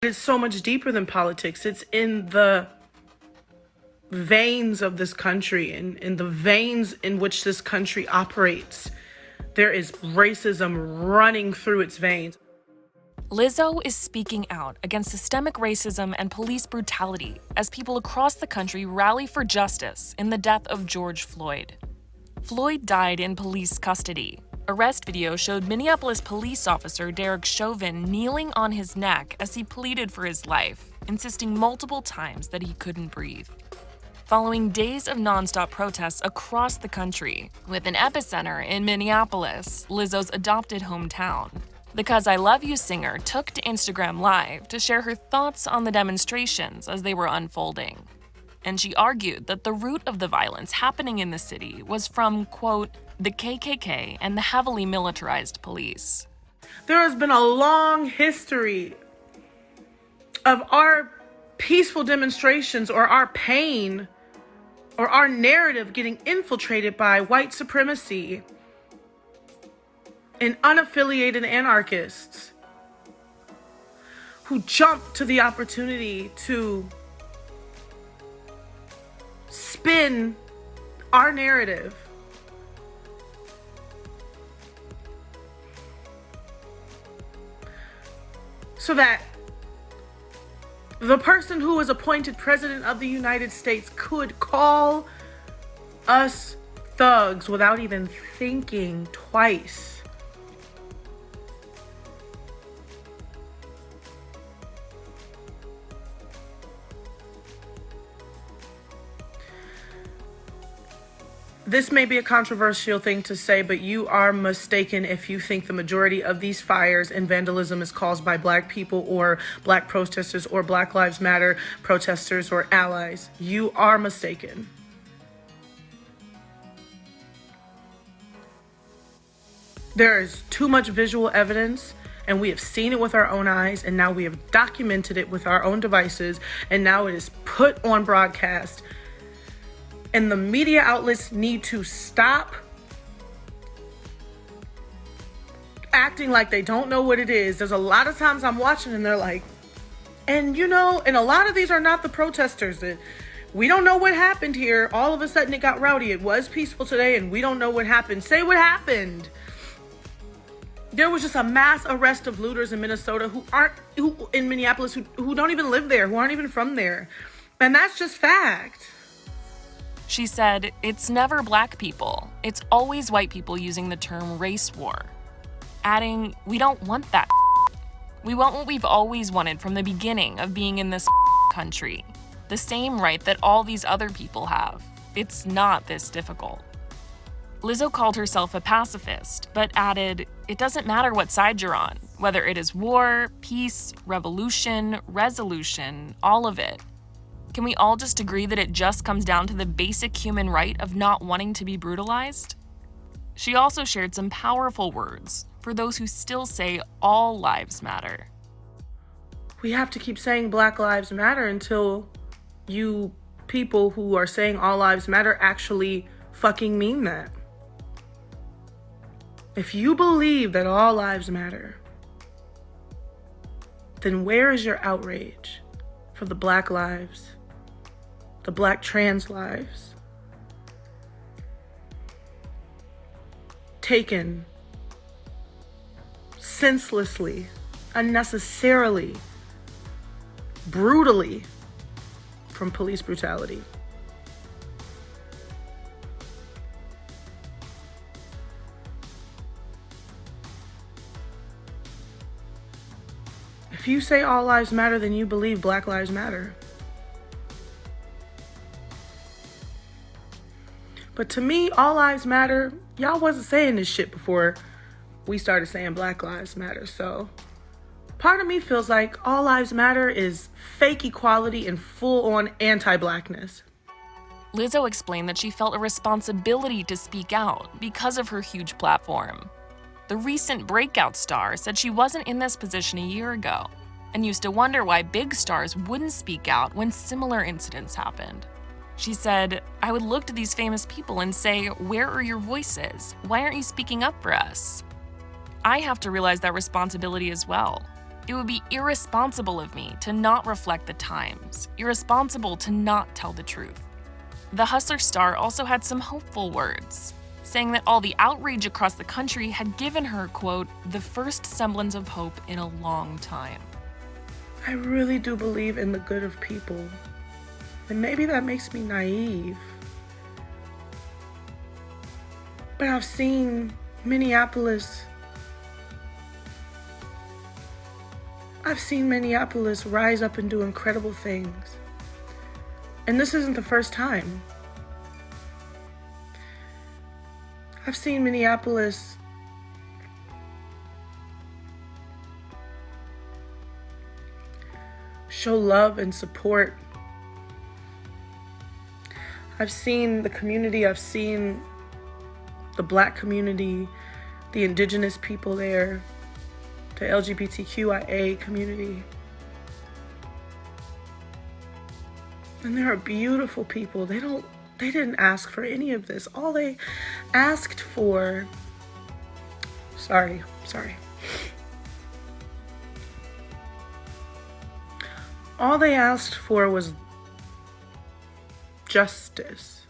It's so much deeper than politics. It's in the veins of this country, in the veins in which this country operates. There is racism running through its veins. Lizzo is speaking out against systemic racism and police brutality as people across the country rally for justice in the death of George Floyd. Floyd died in police custody. Arrest video showed Minneapolis police officer Derek Chauvin kneeling on his neck as he pleaded for his life, insisting multiple times that he couldn't breathe. Following days of nonstop protests across the country, with an epicenter in Minneapolis, Lizzo's adopted hometown, the 'Cause I Love You singer took to Instagram Live to share her thoughts on the demonstrations as they were unfolding. And she argued that the root of the violence happening in the city was from, quote, the KKK and the heavily militarized police. There has been a long history of our peaceful demonstrations or our pain or our narrative getting infiltrated by white supremacy and unaffiliated anarchists who jump to the opportunity to spin our narrative so that the person who was appointed president of the United States could call us thugs without even thinking twice. This may be a controversial thing to say, but you are mistaken if you think the majority of these fires and vandalism is caused by Black people or Black protesters or Black Lives Matter protesters or allies. You are mistaken. There is too much visual evidence, and we have seen it with our own eyes, and now we have documented it with our own devices, and now it is put on broadcast. And the media outlets need to stop acting like they don't know what it is. There's a lot of times I'm watching and they're like, and a lot of these are not the protesters. We don't know what happened here. All of a sudden it got rowdy. It was peaceful today and we don't know what happened. Say what happened. There was just a mass arrest of looters in Minnesota who in Minneapolis who don't even live there, who aren't even from there. And that's just fact. She said, it's never Black people. It's always white people using the term race war. Adding, we don't want that. We want what we've always wanted from the beginning of being in this country. The same right that all these other people have. It's not this difficult. Lizzo called herself a pacifist, but added, it doesn't matter what side you're on, whether it is war, peace, revolution, resolution, all of it. Can we all just agree that it just comes down to the basic human right of not wanting to be brutalized? She also shared some powerful words for those who still say all lives matter. We have to keep saying Black Lives Matter until you people who are saying all lives matter actually fucking mean that. If you believe that all lives matter, then where is your outrage for the Black lives? The Black trans lives taken senselessly, unnecessarily, brutally from police brutality. If you say all lives matter, then you believe Black lives matter. But to me, all lives matter. Y'all wasn't saying this shit before we started saying Black Lives Matter. So part of me feels like all lives matter is fake equality and full-on anti-Blackness. Lizzo explained that she felt a responsibility to speak out because of her huge platform. The recent breakout star said she wasn't in this position a year ago and used to wonder why big stars wouldn't speak out when similar incidents happened. She said, I would look to these famous people and say, where are your voices? Why aren't you speaking up for us? I have to realize that responsibility as well. It would be irresponsible of me to not reflect the times, irresponsible to not tell the truth. The Hustler star also had some hopeful words, saying that all the outrage across the country had given her, quote, the first semblance of hope in a long time. I really do believe in the good of people. And maybe that makes me naive. But I've seen Minneapolis rise up and do incredible things. And this isn't the first time. I've seen Minneapolis show love and support. I've seen the community, I've seen the Black community, the indigenous people there, the LGBTQIA community. And there are beautiful people. They didn't ask for any of this. All they asked for, sorry. All they asked for was justice.